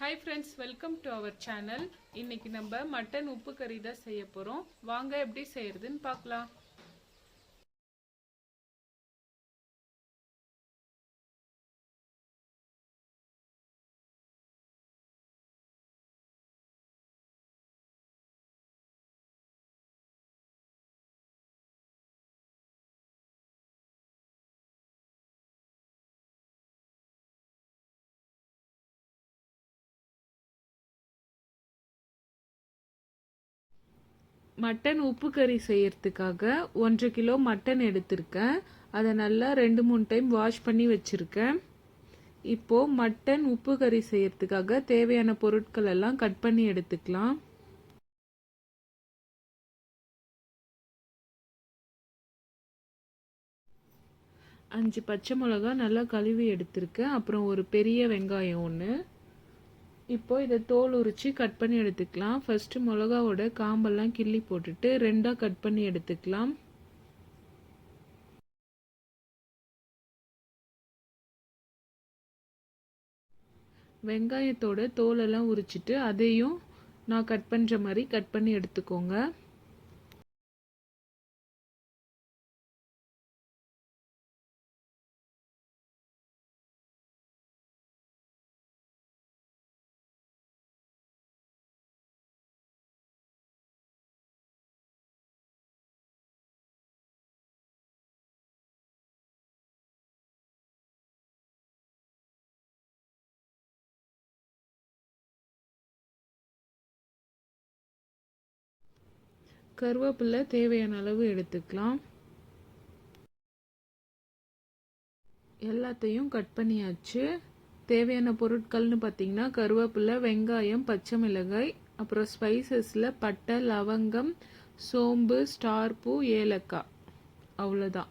Hi friends, welcome to our channel. இன்னைக்கு நம்ம mutton உப்பு கறி தான் செய்ய போகிறோம். வாங்க எப்படி செய்யறதுன்னு பார்க்கலாம். மட்டன் உப்பு கறி செய்யறதுக்காக 1.5 கிலோ மட்டன் எடுத்திருக்கேன். அதை நல்லா 2-3 டைம் வாஷ் பண்ணி வச்சுருக்கேன். இப்போது மட்டன் உப்பு கறி செய்யறதுக்காக தேவையான பொருட்கள் எல்லாம் கட் பண்ணி எடுத்துக்கலாம். 5 பச்சை மிளகா நல்லா கழுவி எடுத்திருக்கேன். அப்புறம் ஒரு பெரிய வெங்காயம் 1. இப்போ இதை தோல் உரித்து கட் பண்ணி எடுத்துக்கலாம். ஃபஸ்ட்டு மிளகாவோட காம்பெல்லாம் கிள்ளி போட்டுட்டு 2ஆக கட் பண்ணி எடுத்துக்கலாம். வெங்காயத்தோட தோலெல்லாம் உரிச்சிட்டு அதையும் நான் கட் பண்ணுற மாதிரி கட் பண்ணி எடுத்துக்கோங்க. கருவேப்பிலை தேவையான அளவு எடுத்துக்கலாம். எல்லாத்தையும் கட் பண்ணியாச்சு. தேவையான பொருட்கள்னு பார்த்தீங்கன்னா கருவேப்பிலை, வெங்காயம், பச்சை மிளகாய், அப்புறம் ஸ்பைசஸில் பட்டை, லவங்கம், சோம்பு, ஸ்டார் பூ, ஏலக்காய், அவ்வளோதான்.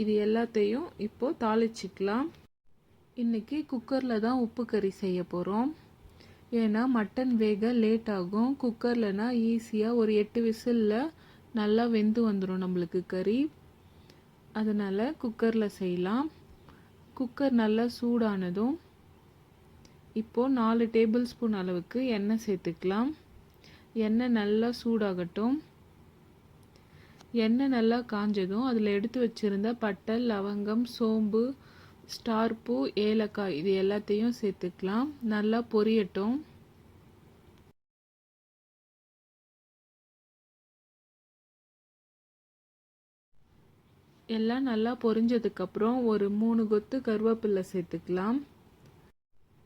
இது எல்லாத்தையும் இப்போது தாளிச்சிக்கலாம். இன்றைக்கி குக்கரில் தான் உப்பு கறி செய்ய போகிறோம். ஏன்னா மட்டன் வேக லேட் ஆகும். குக்கர்லனா ஈஸியாக ஒரு 8 விசிலில் நல்லா வெந்து வந்துடும் நம்மளுக்கு கறி. அதனால் குக்கரில் செய்யலாம். குக்கர் நல்லா சூடானதும் இப்போது 4 டேபிள் ஸ்பூன் அளவுக்கு எண்ணெய் சேர்த்துக்கலாம். எண்ணெய் நல்லா சூடாகட்டும். எண்ணெய் நல்லா காஞ்சதும் அதில் எடுத்து வச்சுருந்த பட்டை, லவங்கம், சோம்பு, ஸ்டார் பூ, ஏலக்காய் இது எல்லாத்தையும் சேர்த்துக்கலாம். நல்லா பொரியட்டும். எல்லாம் நல்லா பொரிஞ்சதுக்கப்புறம் ஒரு 3 கொத்து கருவேப்பிலை சேர்த்துக்கலாம்.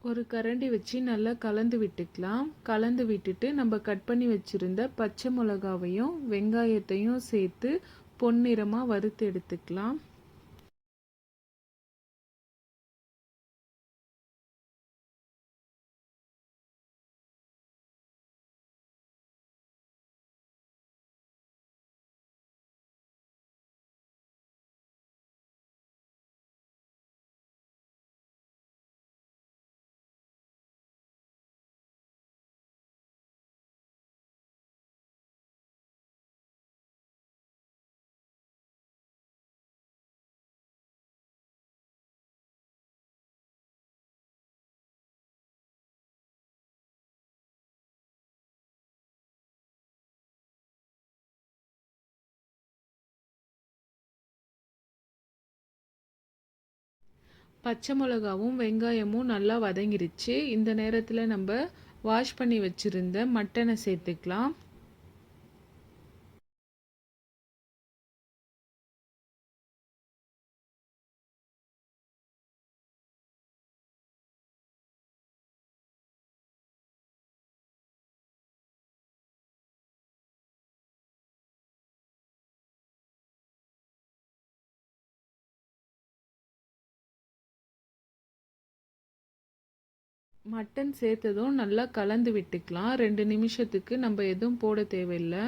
ஒரு கரண்டி வச்சு நல்லா கலந்து விட்டுக்கலாம். கலந்து விட்டுட்டு நம்ம கட் பண்ணி வச்சுருந்த பச்சை மிளகாவையும் வெங்காயத்தையும் சேர்த்து பொன்னிறமாக வறுத்து எடுத்துக்கலாம். பச்சை மிளகாவும் வெங்காயமும் நல்லா வதங்கிருச்சு. இந்த நேரத்தில் நம்ம வாஷ் பண்ணி வச்சுருந்த மட்டனை சேர்த்துக்கலாம். மட்டன் சேர்த்ததும் நல்லா கலந்து விட்டுக்கலாம். 2 நிமிஷத்துக்கு நம்ம எதுவும் போட தேவையில்லை.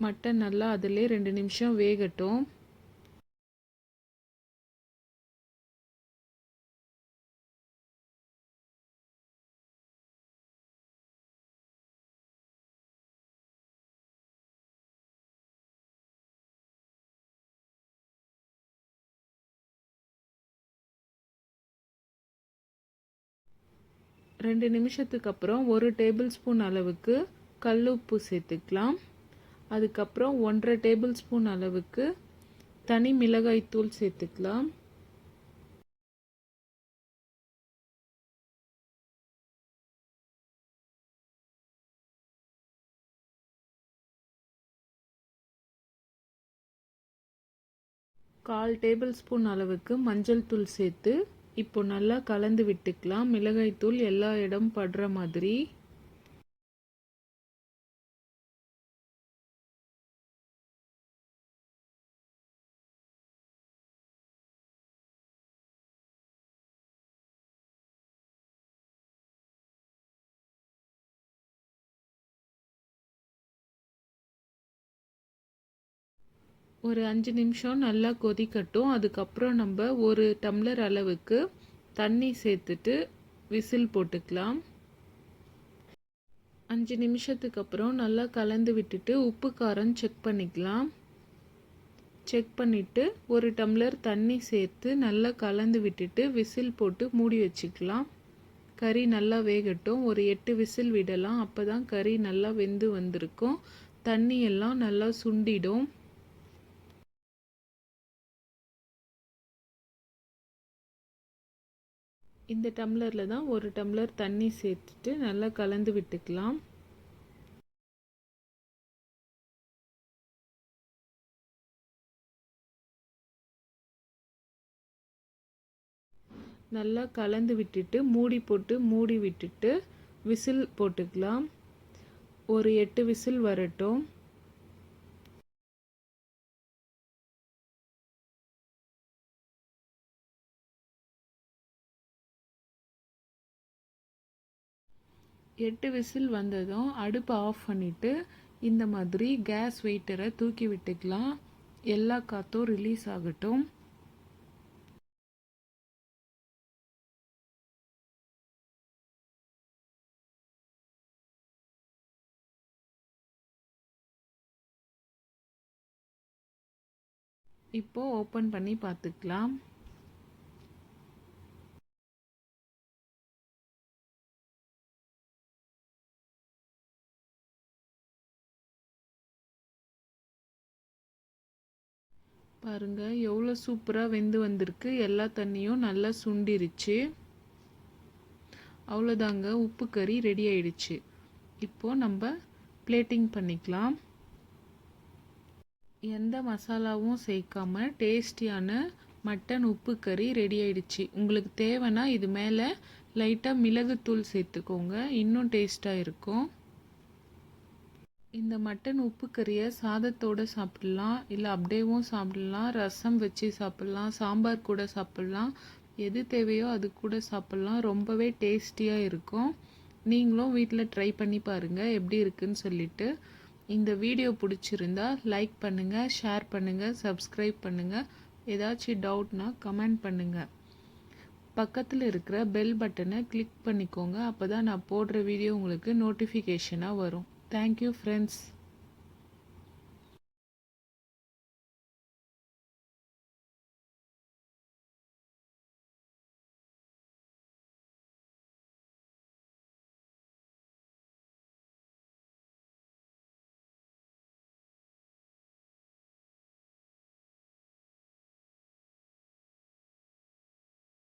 மட்டன் நல்லா அதிலே 2 நிமிஷம் வேகட்டும். 2 நிமிஷத்துக்கு அப்புறம் 1 டேபிள் ஸ்பூன் அளவுக்கு கல்லுப்பு சேர்த்துக்கலாம். அதுக்கப்புறம் 1.5 டேபிள் ஸ்பூன் அளவுக்கு தனி மிளகாய் தூள் சேர்த்துக்கலாம். கால் டேபிள் ஸ்பூன் அளவுக்கு மஞ்சள் தூள் சேர்த்து இப்போ நல்லா கலந்து விட்டுக்கலாம். மிளகாய் தூள் எல்லா இடம் படுற மாதிரி. ஒரு 5 நிமிஷம் நல்லா கொதிக்கட்டும். அதுக்கப்புறம் நம்ம 1 டம்ளர் அளவுக்கு தண்ணி சேர்த்துட்டு விசில் போட்டுக்கலாம். 5 நிமிஷத்துக்கு அப்புறம் நல்லா கலந்து விட்டுட்டு உப்பு காரம் செக் பண்ணிக்கலாம். செக் பண்ணிவிட்டு 1 டம்ளர் தண்ணி சேர்த்து நல்லா கலந்து விட்டுட்டு விசில் போட்டு மூடி வச்சுக்கலாம். கறி நல்லா வேகட்டும். ஒரு 8 விசில் விடலாம். அப்போ தான் கறி நல்லா வெந்து வந்திருக்கும். தண்ணி எல்லாம் நல்லா சுண்டிடும். இந்த டம்ளரில் தான் 1 டம்ளர் தண்ணி சேர்த்துட்டு நல்லா கலந்து விட்டுக்கலாம். நல்லா கலந்து விட்டுட்டு மூடி போட்டு மூடி விட்டுட்டு விசில் போட்டுக்கலாம். ஒரு 8 விசில் வரட்டும். எட்டு விசில் வந்ததும் அடுப்பை ஆஃப் பண்ணிவிட்டு இந்த மாதிரி கேஸ் வெயிட்டரை தூக்கி விட்டுக்கலாம். எல்லா காற்றும் ரிலீஸ் ஆகட்டும். இப்போ ஓப்பன் பண்ணி பார்த்துக்கலாம். பாருங்க எவ்வளோ சூப்பராக வெந்து வந்திருக்கு. எல்லா தண்ணியும் நல்லா சுண்டிருச்சு. அவ்வளோதாங்க, உப்பு கறி ரெடி ஆயிடுச்சு. இப்போது நம்ம பிளேட்டிங் பண்ணிக்கலாம். எந்த மசாலாவும் சேர்க்காம டேஸ்டியான மட்டன் உப்பு கறி ரெடி ஆயிடுச்சு. உங்களுக்கு தேவைன்னா இது மேலே லைட்டாக மிளகுத்தூள் சேர்த்துக்கோங்க, இன்னும் டேஸ்ட்டாக இருக்கும். இந்த மட்டன் உப்பு கறியை சாதத்தோடு சாப்பிட்லாம், இல்லை அப்படியேவும் சாப்பிட்லாம், ரசம் வச்சு சாப்பிட்லாம், சாம்பார் கூட சாப்பிட்லாம். எது தேவையோ அது கூட சாப்பிட்லாம். ரொம்பவே டேஸ்டியாக இருக்கும். நீங்களும் வீட்டில் ட்ரை பண்ணி பாருங்கள் எப்படி இருக்குன்னு சொல்லிட்டு. இந்த வீடியோ பிடிச்சிருந்தா லைக் பண்ணுங்கள், ஷேர் பண்ணுங்கள், சப்ஸ்கிரைப் பண்ணுங்கள். ஏதாச்சும் டவுட்னா கமெண்ட் பண்ணுங்கள். பக்கத்தில் இருக்கிற பெல் பட்டனை கிளிக் பண்ணிக்கோங்க. அப்போ தான் நான் போடுற வீடியோ உங்களுக்கு நோட்டிஃபிகேஷனாக வரும். Thank you friends.